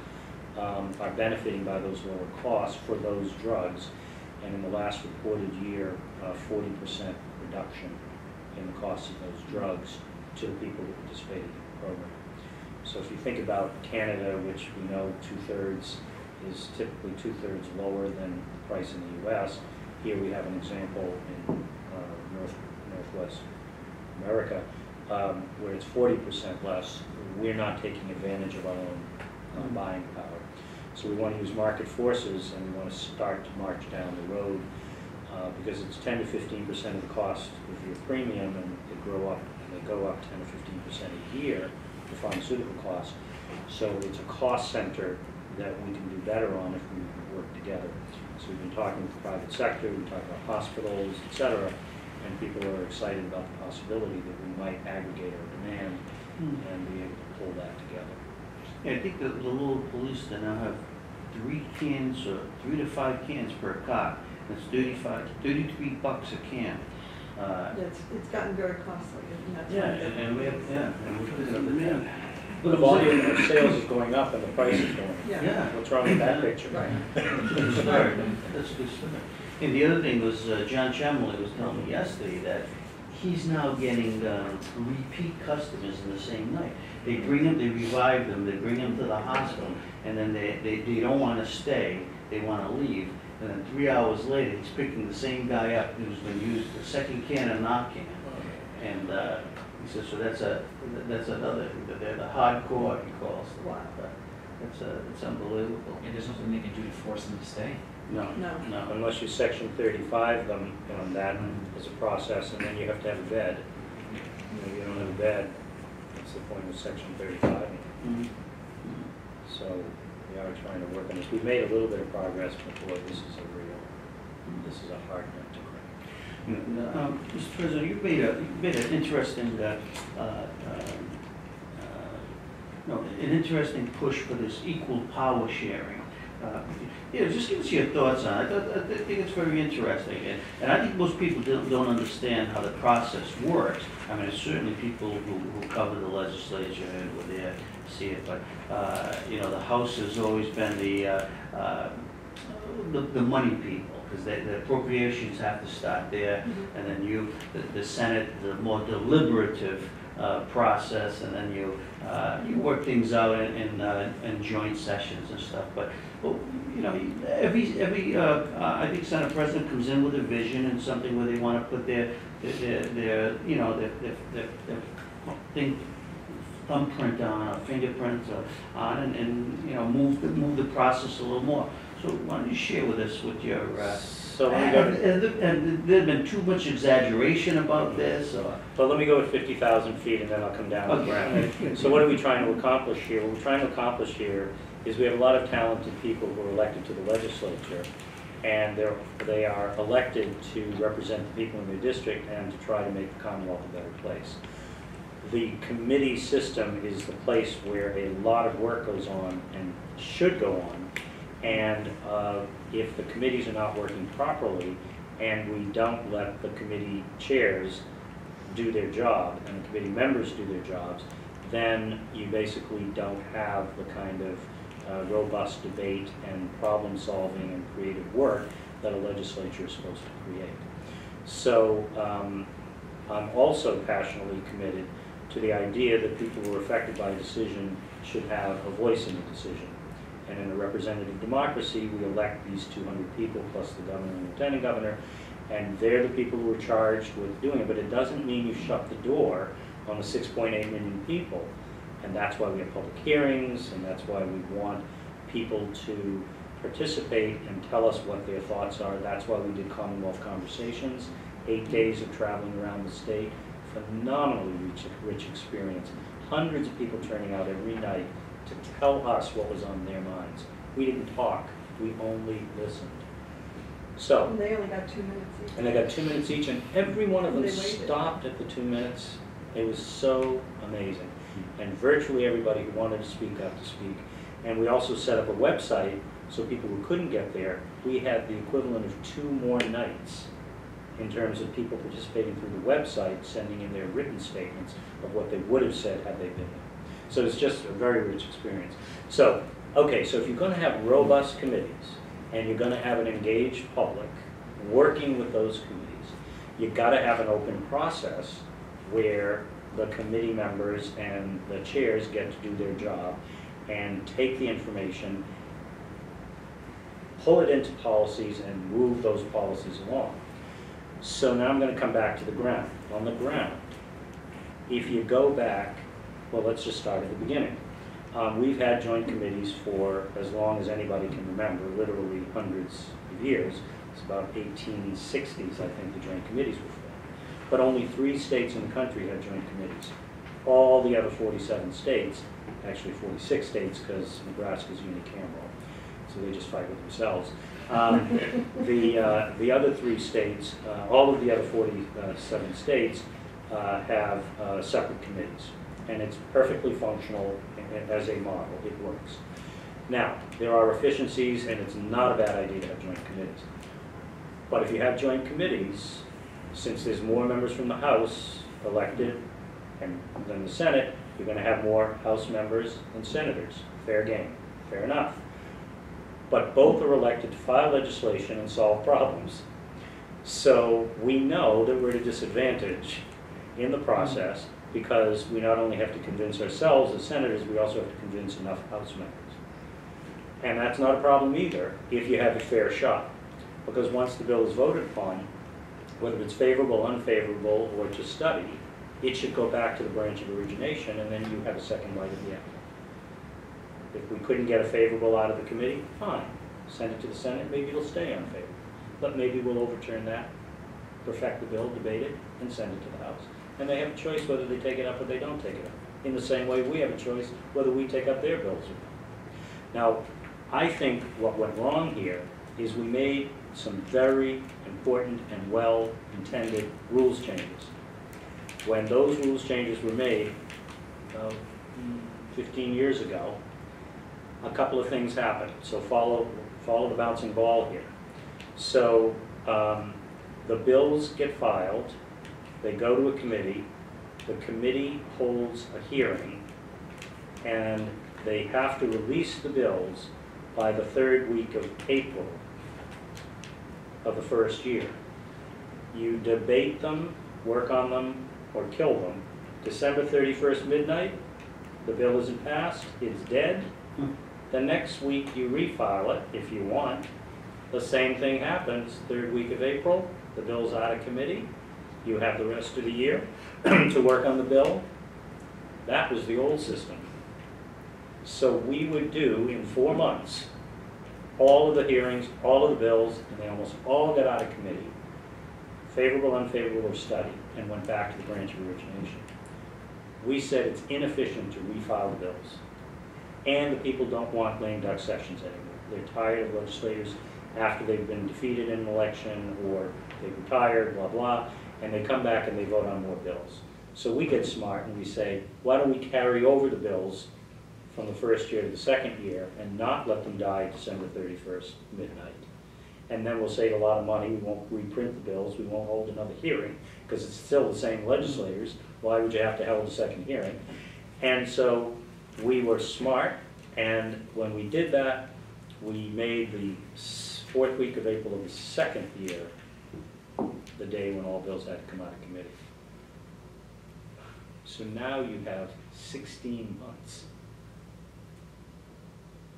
are benefiting by those lower costs for those drugs. And in the last reported year, 40% reduction in the cost of those drugs to the people who participated in the program. So if you think about Canada, which we know is typically two-thirds lower than the price in the U.S., here we have an example in Northwest America where it's 40% less, we're not taking advantage of our own buying power. So we want to use market forces, and we want to start to march down the road, because it's 10 to 15% of the cost of your premium, and they go up 10 to 15% a year, the pharmaceutical costs. So it's a cost center that we can do better on if we work together. So we've been talking with the private sector, we've talked about hospitals, et cetera, and people are excited about the possibility that we might aggregate our demand and be able to pull that together. Yeah, I think the Lowell police, they now have 3 cans, or 3 to 5 cans per car. That's 33 bucks a can. It's gotten very costly, and that's. Yeah, why- and we have, yeah, and we put it up there. But the volume of sales is going up and the price is going up. Yeah. What's wrong with that picture? Right. That's a good start. That's a good start. And the other thing was, John Chamberlain was telling me yesterday that he's now getting repeat customers in the same night. They bring them, they revive them, they bring them to the hospital, and then they don't want to stay, they want to leave. And then 3 hours later, he's picking the same guy up who's been used the second can and Narcan. And he says, so that's another, they're the hardcore, he calls them. Wow. It's unbelievable. And there's nothing they can do to force them to stay. No, No. no. Unless you section 35 them on that as a process, and then you have to have a bed. If you don't have a bed, that's the point of section 35. Mhm. So we are trying to work on this. We've made a little bit of progress before. This is a hard nut to crack. Mr. President, you made an interesting, an interesting push for this equal power sharing. Just give us your thoughts on it. I think it's very interesting, and I think most people don't understand how the process works. I mean, certainly people who cover the legislature and were there see it, but the House has always been the money people, because the appropriations have to start there, and then the Senate, the more deliberative process, and then you work things out in joint sessions and stuff. But every I think Senate President comes in with a vision and something where they want to put their thumbprint on, or fingerprint on, and move the process a little more. So why don't you share with us what your So let me go. and there been too much exaggeration about this, or? Well, let me go at 50,000 feet and then I'll come down to the ground. So what are we trying to accomplish here? What we're trying to accomplish here is we have a lot of talented people who are elected to the legislature, and they are elected to represent the people in their district and to try to make the Commonwealth a better place. The committee system is the place where a lot of work goes on and should go on, and if the committees are not working properly and we don't let the committee chairs do their job and the committee members do their jobs, then you basically don't have the kind of robust debate and problem solving and creative work that a legislature is supposed to create. So I'm also passionately committed to the idea that people who are affected by a decision should have a voice in the decision. And in a representative democracy, we elect these 200 people plus the governor and lieutenant governor, and they're the people who are charged with doing it. But it doesn't mean you shut the door on the 6.8 million people. And that's why we have public hearings, and that's why we want people to participate and tell us what their thoughts are. That's why we did Commonwealth Conversations, 8 days of traveling around the state, phenomenally rich experience. Hundreds of people turning out every night to tell us what was on their minds. We didn't talk, we only listened. So, And they only got 2 minutes each. and they got 2 minutes each, and every one of them They waited. stopped at the 2 minutes. It was so amazing. And virtually everybody who wanted to speak got to speak. And we also set up a website so people who couldn't get there, we had the equivalent of 2 more nights in terms of people participating through the website, sending in their written statements of what they would have said had they been there. So it's just a very rich experience. So, okay, so if you're going to have robust committees and you're going to have an engaged public working with those committees, you've got to have an open process where the committee members and the chairs get to do their job and take the information, pull it into policies, and move those policies along. So now I'm going to come back to the ground. On the ground, If you go back, well, let's just start at the beginning. We've had joint committees for as long as anybody can remember, literally hundreds of years. It's about 1860s, I think, the joint committees were formed. But only 3 states in the country have joint committees. All the other 47 states, actually 46 states, because Nebraska's unicameral, so they just fight with themselves. The other 3 states, all of the other 47 states have separate committees, and it's perfectly functional as a model. It works. Now, there are efficiencies, and it's not a bad idea to have joint committees. But if you have joint committees, since there's more members from the House elected than the Senate, you're going to have more House members than senators. Fair game. Fair enough. But both are elected to file legislation and solve problems. So we know that we're at a disadvantage in the process because we not only have to convince ourselves as senators, we also have to convince enough House members. And that's not a problem either if you have a fair shot. Because once the bill is voted upon, whether it's favorable, unfavorable, or to study, it should go back to the branch of origination, and then you have a second bite of the apple. If we couldn't get a favorable out of the committee, fine. Send it to the Senate, maybe it'll stay unfavorable. But maybe we'll overturn that, perfect the bill, debate it, and send it to the House. And they have a choice whether they take it up or they don't take it up. In the same way we have a choice whether we take up their bills or not. Now, I think what went wrong here is we made some very important and well-intended rules changes. When those rules changes were made 15 years ago, a couple of things happened. So follow the bouncing ball here. So the bills get filed, they go to a committee, the committee holds a hearing, and they have to release the bills by the 3rd week of April of the first year. You debate them, work on them, or kill them. December 31st midnight, the bill isn't passed, it's dead. The next week you refile it if you want. The same thing happens 3rd week of April, the bill's out of committee. You have the rest of the year to work on the bill. That was the old system. So we would do in 4 months all of the hearings, all of the bills, and they almost all got out of committee, favorable, unfavorable, or study, and went back to the branch of origination. We said it's inefficient to refile the bills. And the people don't want lame duck sessions anymore. They're tired of legislators after they've been defeated in an election or they've retired, blah, blah, and they come back and they vote on more bills. So we get smart and we say, why don't we carry over the bills from the first year to the second year and not let them die December 31st midnight. And then we'll save a lot of money. We won't reprint the bills. We won't hold another hearing because it's still the same legislators. Why would you have to hold a second hearing? And so we were smart, and when we did that, we made the 4th week of April of the second year the day when all bills had to come out of committee. So now you have 16 months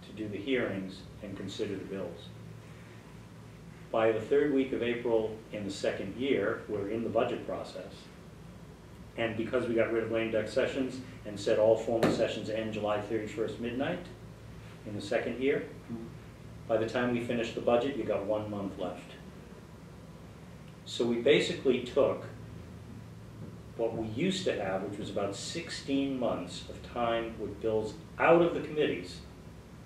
to do the hearings and consider the bills. By the 3rd week of April in the second year, we're in the budget process. And because we got rid of lame duck sessions and said all formal sessions end July 31st midnight in the second year, by the time we finished the budget, you got 1 month left. So we basically took what we used to have, which was about 16 months of time with bills out of the committees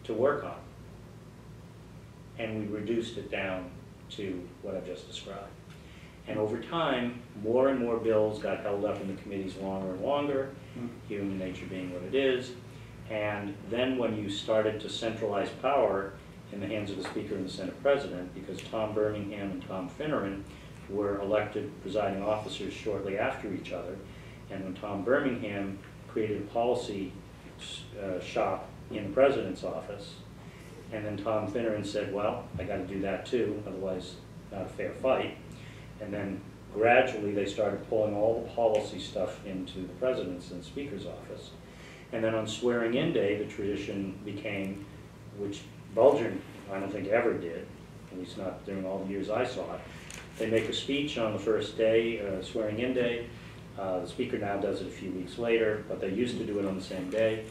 to work on, and we reduced it down to what I've just described. And over time, more and more bills got held up in the committees longer and longer, human nature being what it is. And then when you started to centralize power in the hands of the Speaker and the Senate President, because Tom Birmingham and Tom Finneran were elected presiding officers shortly after each other, and when Tom Birmingham created a policy shop in the President's office, and then Tom Finneran said, well, I got to do that too, otherwise not a fair fight. And then gradually they started pulling all the policy stuff into the President's and Speaker's office. And then on swearing-in day, the tradition became, which Bulger, I don't think ever did, at least not during all the years I saw it, they make a speech on the first day, swearing-in day, The Speaker now does it a few weeks later, but they used to do it on the same day.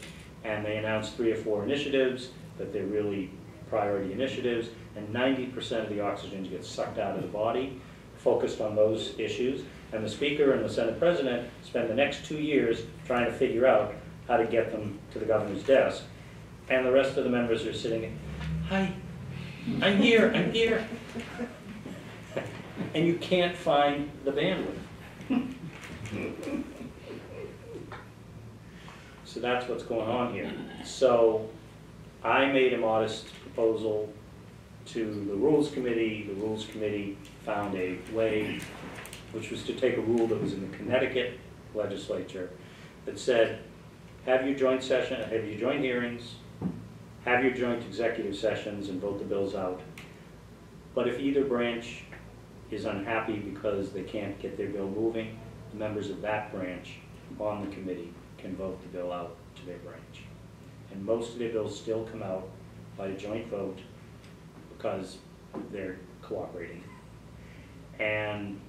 And they announced 3 or 4 initiatives, that they're really priority initiatives, and 90% of the oxygen gets sucked out of the body, focused on those issues. And the Speaker and the Senate President spend the next 2 years trying to figure out how to get them to the governor's desk. And the rest of the members are sitting, hi, I'm here. And you can't find the bandwidth. So that's what's going on here. So I made a modest proposal to the Rules Committee. The Rules Committee found a way, which was to take a rule that was in the Connecticut legislature that said, have your joint session, have your joint hearings, have your joint executive sessions and vote the bills out. But if either branch is unhappy because they can't get their bill moving, the members of that branch on the committee can vote the bill out to their branch. And most of their bills still come out by a joint vote because they're cooperating. And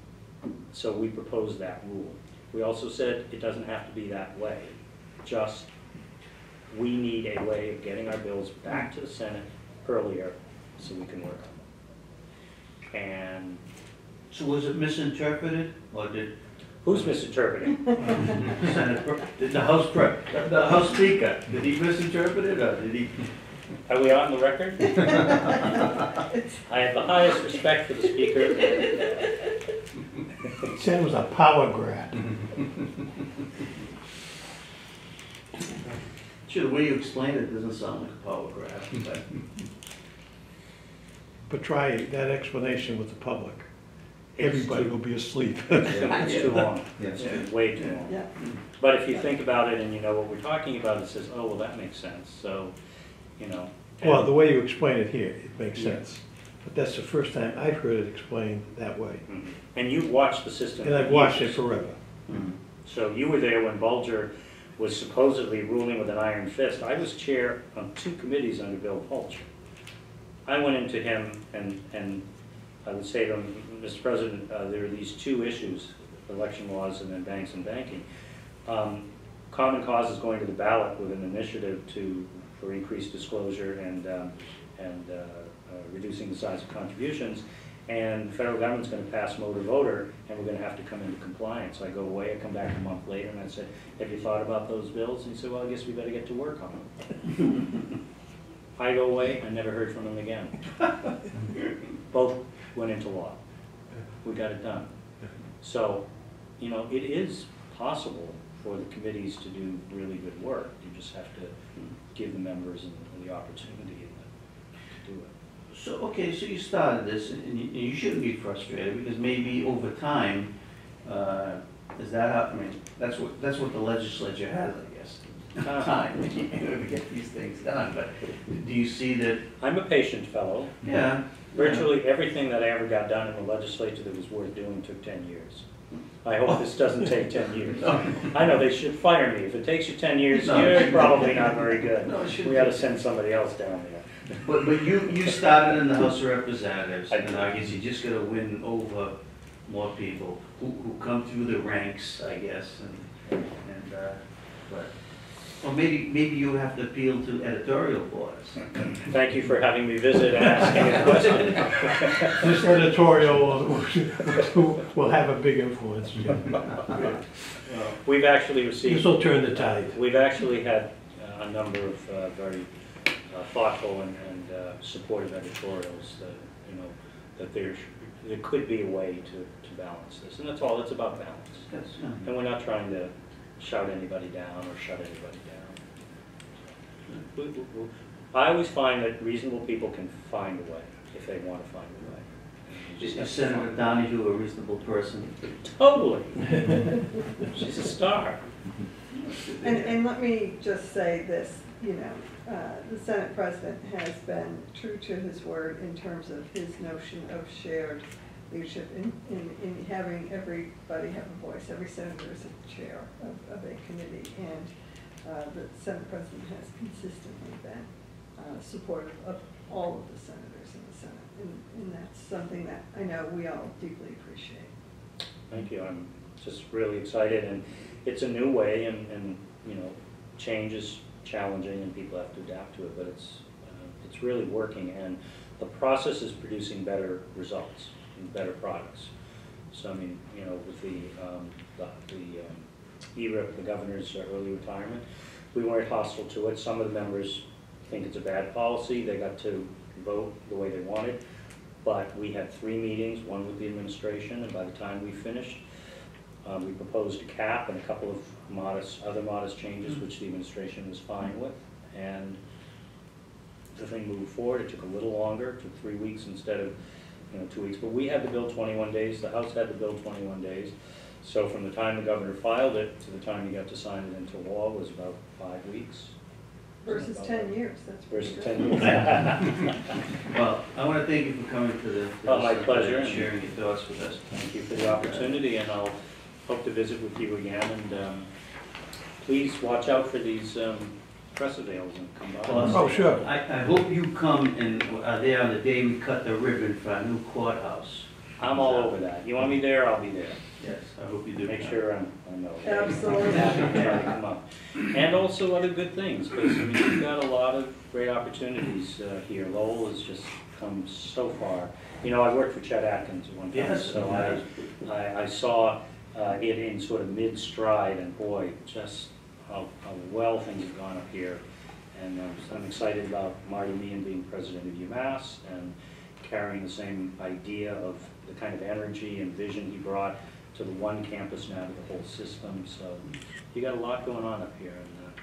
so we proposed that rule. We also said it doesn't have to be that way. Just we need a way of getting our bills back to the Senate earlier so we can work on them. And So was it misinterpreted, or did who's misinterpreting? the House Speaker, did he misinterpret it, or did he? Are we on the record? I have the highest respect for the Speaker. He said it was a power grab. Sure, the way you explain it doesn't sound like a power grab, but. But try that explanation with the public. Everybody will be asleep. It's too long. Yes. It's way too long. Yeah. But if you think about it and you know what we're talking about, it says, oh, well, that makes sense. So, you know. Well, the way you explain it here, it makes Yeah. sense. But that's the first time I've heard it explained that way. Mhm. And you've watched the system. And I've for watched it years. forever. So you were there when Bulger was supposedly ruling with an iron fist. I was chair on 2 committees under Bill Pulch. I went into him and I would say to him, Mr. President, there are these 2 issues, election laws and then banks and banking. Common Cause is going to the ballot with an initiative for increased disclosure and reducing the size of contributions. And the federal government's going to pass motor voter, and we're going to have to come into compliance. So I go away, I come back a month later, and I said, have you thought about those bills? And he said, well, I guess we better get to work on them. I go away, I never heard from him again. Both went into law. We got it done. So, you know, it is possible for the committees to do really good work. You just have to give the members and the opportunity to do it. So, okay, so you started this, and you shouldn't be frustrated, because maybe over time, is that how, I mean, that's what the legislature has, I guess, time, to get these things done, but do you see that? I'm a patient fellow. Yeah. Virtually everything that I ever got done in the legislature that was worth doing took 10 years. I hope this doesn't take 10 years. I know they should fire me. If it takes you 10 years, No. you're probably not very good. No, it shouldn't We ought to take- send somebody else down there. But you started in the House of Representatives, I and did. I guess you just gotta win over more people who come through the ranks, I guess, but, or maybe you have to appeal to editorial boards. Thank you for having me visit and asking a question. This editorial will have a big influence. We've actually This received, will turn the tide. we've actually had a number of very thoughtful and supportive editorials that, you know, that there could be a way to balance this. And that's all, it's about balance. That's, And we're not trying to shout anybody down or shut anybody down. I always find that reasonable people can find a way, if they want to find a way. You just have Is to Senator find- Donahue a reasonable person? Totally. She's a star. And let me just say this, you know, the Senate President has been true to his word in terms of his notion of shared leadership in having everybody have a voice. Every senator is a chair of a committee, and the Senate President has consistently been supportive of all of the senators in the Senate, and that's something that I know we all deeply appreciate. Thank you. I'm just really excited, and it's a new way, and you know, change is challenging, and people have to adapt to it, but it's really working, and the process is producing better results and better products. So I mean, you know, with the ERIP, the governor's early retirement, we weren't hostile to it. Some of the members think it's a bad policy. They got to vote the way they wanted, but we had 3 meetings, one with the administration, and by the time we finished, we proposed a cap and a couple of other modest changes, which the administration was fine with, and the thing moved forward. It took a little longer. It took 3 weeks instead of 2 weeks, but we had the bill 21 days. The House had the bill 21 days. So from the time the governor filed it to the time he got to sign it into law was about 5 weeks. Versus 10 years, that's pretty Versus good. 10 years. Well, I want to thank you for coming to the. Oh, my pleasure. And sharing your thoughts with us. Thank you for the opportunity, and I'll hope to visit with you again, and please watch out for these press avails and come by. Oh, sure. I hope you come and are there on the day we cut the ribbon for our new courthouse. I'm all over that. You want me there, I'll be there. Yes, I hope you do. Make sure I'm there. Absolutely. Happy to try to come up. And also other good things, because I mean, we've got a lot of great opportunities here. Lowell has just come so far. You know, I worked for Chet Atkins at one time, Yes. so I saw it in sort of mid-stride, and boy, just how well things have gone up here. And I'm excited about Marty Meehan being president of UMass and carrying the same idea of the kind of energy and vision he brought to the one campus now to the whole system. So you got a lot going on up here, and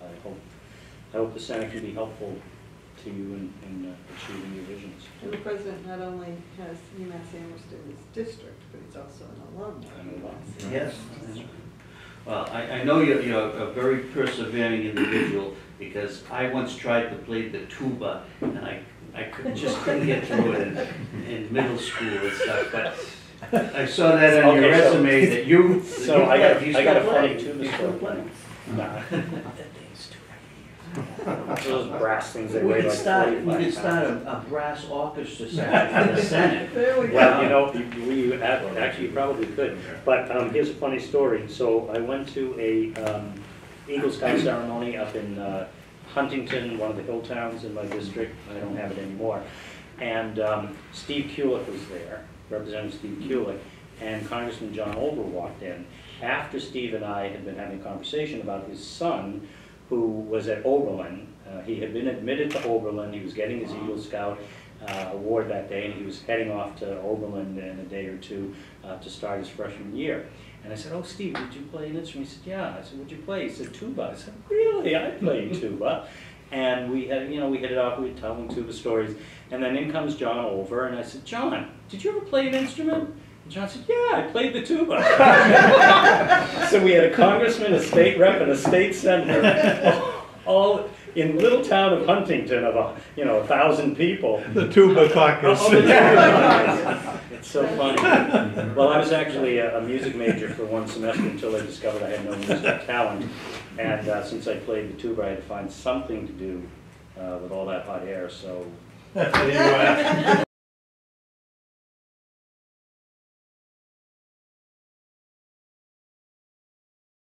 I hope the Senate can be helpful to you in achieving your visions. And the president not only has UMass Amherst in his district, but he's also an alum. Yes. Well, I know you're a very persevering individual, because I once tried to play the tuba, and I just couldn't get through it in middle school and stuff, but I saw that on your Okay, so- resume that you. So I got a funny tuba story. Nah. Those brass things they We weigh could like start 45 pounds. a brass orchestra section for the Senate. There we go. Well, you know, actually you probably could. But here's a funny story. So I went to a Eagle Scout ceremony up in Huntington, one of the hill towns in my district. I don't have it anymore. And Steve Kulik was there, Representative Steve Kulik, and Congressman John Olver walked in after Steve and I had been having a conversation about his son, who was at Oberlin. He had been admitted to Oberlin. He was getting his Eagle Scout award that day, and he was heading off to Oberlin in a day or two to start his freshman year. And I said, "Oh, Steve, did you play an instrument?" He said, "Yeah." I said, "What'd you play?" He said, "Tuba." I said, "Really? I played tuba." And we had, we hit it off. We were telling tuba stories. And then in comes John Olver, and I said, "John, did you ever play an instrument?" And John said, "Yeah, I played the tuba." So we had a congressman, a state rep, and a state senator, all in little town of Huntington of 1,000 people. The tuba caucus. Oh, the tuba caucus. It's so funny. Well, I was actually a music major for one semester until I discovered I had no musical talent. And since I played the tuba, I had to find something to do with all that hot air. So.